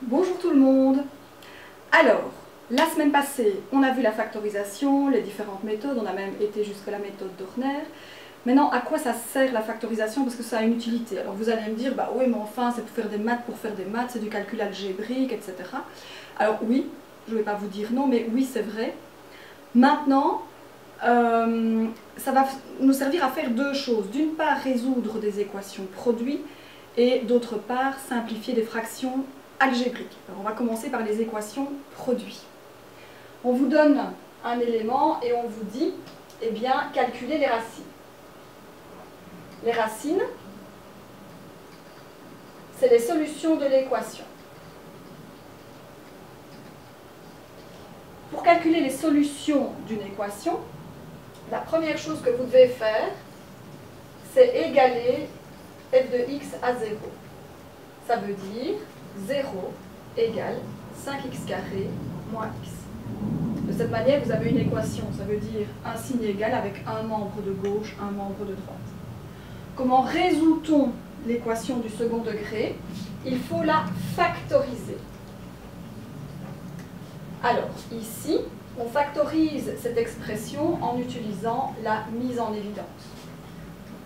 Bonjour tout le monde. Alors, la semaine passée, on a vu la factorisation, les différentes méthodes, on a même été jusqu'à la méthode d'Horner. Maintenant, à quoi ça sert la factorisation? Parce que ça a une utilité. Alors vous allez me dire, bah oui, mais enfin, c'est pour faire des maths, c'est du calcul algébrique, etc. Alors oui, je ne vais pas vous dire non, mais oui, c'est vrai. Maintenant, ça va nous servir à faire deux choses. D'une part, résoudre des équations produits, et d'autre part, simplifier des fractions algébriques. Alors, on va commencer par les équations produits. On vous donne un élément et on vous dit, eh bien, calculez les racines. Les racines, c'est les solutions de l'équation. Pour calculer les solutions d'une équation, la première chose que vous devez faire, c'est égaler f de x à 0. Ça veut dire 0 égale 5x carré moins x. De cette manière, vous avez une équation, ça veut dire un signe égal avec un membre de gauche, un membre de droite. Comment résout-on l'équation du second degré? Il faut la factoriser. Alors, ici, on factorise cette expression en utilisant la mise en évidence.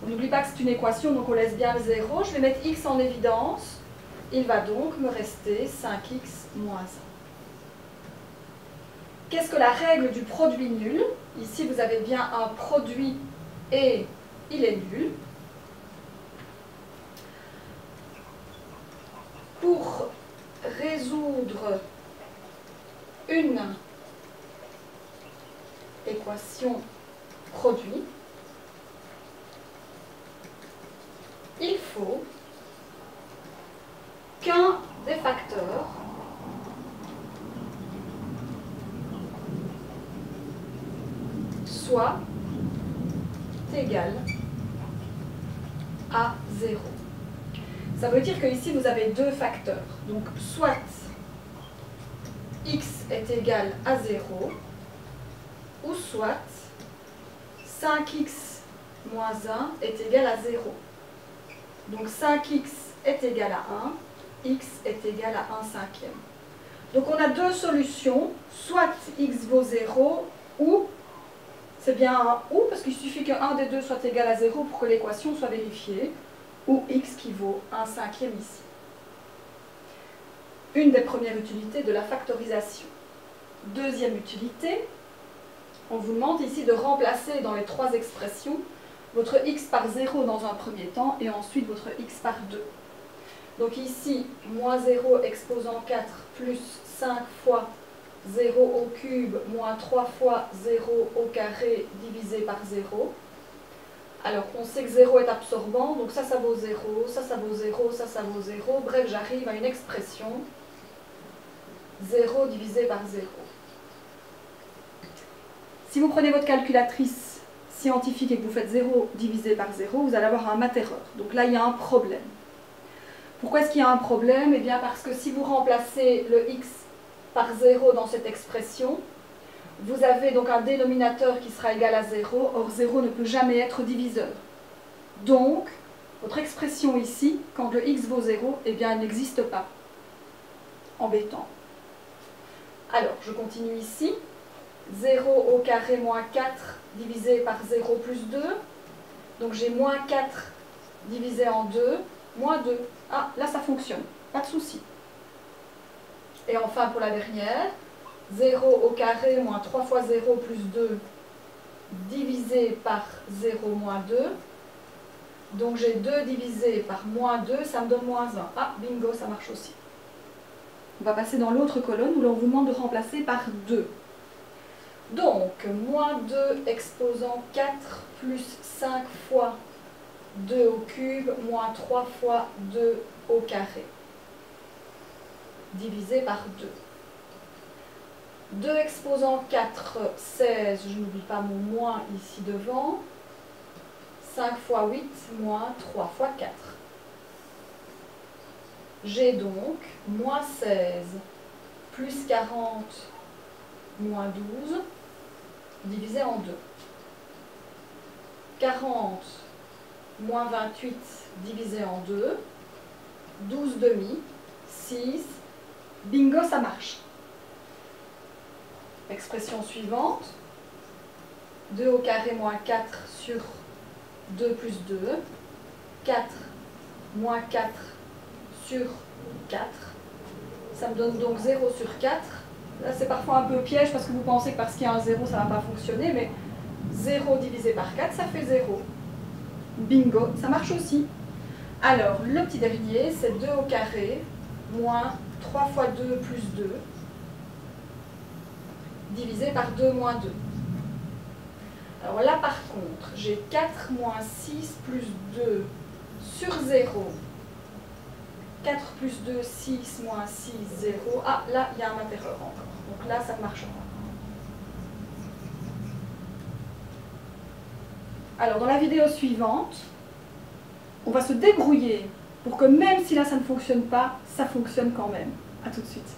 On n'oublie pas que c'est une équation, donc on laisse bien le 0. Je vais mettre x en évidence. Il va donc me rester 5x moins 1. Qu'est-ce que la règle du produit nul? Ici, vous avez bien un produit et il est nul. Pour résoudre une équation produit, il faut qu'un des facteurs soit égal à 0. Ça veut dire que ici vous avez deux facteurs. Donc soit x est égal à 0, ou soit 5x moins 1 est égal à 0. Donc 5x est égal à 1, x est égal à 1 cinquième. Donc on a deux solutions, soit x vaut 0, ou, c'est bien un ou, parce qu'il suffit qu'un des deux soit égal à 0 pour que l'équation soit vérifiée, ou x qui vaut 1 cinquième ici. Une des premières utilités de la factorisation. Deuxième utilité, on vous demande ici de remplacer dans les trois expressions votre x par 0 dans un premier temps et ensuite votre x par 2. Donc ici, moins 0 exposant 4 plus 5 fois 0 au cube moins 3 fois 0 au carré divisé par 0. Alors on sait que 0 est absorbant, donc ça vaut 0, ça vaut 0, ça vaut 0. Bref, j'arrive à une expression 0 divisé par 0. Si vous prenez votre calculatrice scientifique et que vous faites 0 divisé par 0, vous allez avoir un math-erreur. Donc là, il y a un problème. Pourquoi est-ce qu'il y a un problème? Eh bien parce que si vous remplacez le x par 0 dans cette expression, vous avez donc un dénominateur qui sera égal à 0. Or, 0 ne peut jamais être diviseur. Donc, votre expression ici, quand le x vaut 0, eh bien, elle n'existe pas. Embêtant. Alors, je continue ici. 0 au carré moins 4 divisé par 0 plus 2. Donc j'ai moins 4 divisé en 2, moins 2. Ah, là ça fonctionne, pas de souci. Et enfin pour la dernière, 0 au carré moins 3 fois 0 plus 2 divisé par 0 moins 2. Donc j'ai 2 divisé par moins 2, ça me donne moins 1. Ah, bingo, ça marche aussi. On va passer dans l'autre colonne où l'on vous demande de remplacer par 2. Donc, moins 2 exposant 4 plus 5 fois 2 au cube, moins 3 fois 2 au carré, divisé par 2. 2 exposant 4, 16, je n'oublie pas mon moins ici devant. 5 fois 8, moins 3 fois 4. J'ai donc moins 16 plus 40 moins 12 divisé en 2. 40 moins 28 divisé en 2. 12 demi, 6, Bingo, ça marche. Expression suivante. 2 au carré moins 4 sur 2 plus 2. 4 moins 4 sur 4. Ça me donne donc 0 sur 4. Là, c'est parfois un peu piège parce que vous pensez que parce qu'il y a un 0, ça ne va pas fonctionner, mais 0 divisé par 4, ça fait 0. Bingo, ça marche aussi. Alors, le petit dernier, c'est 2 au carré moins 3 fois 2 plus 2 divisé par 2 moins 2. Alors là, par contre, j'ai 4 moins 6 plus 2 sur 0. 4 plus 2, 6 moins 6, 0. Ah, là, il y a un matériel encore. Donc là, ça ne marche pas. Alors, dans la vidéo suivante, on va se débrouiller pour que même si là, ça ne fonctionne pas, ça fonctionne quand même. A tout de suite.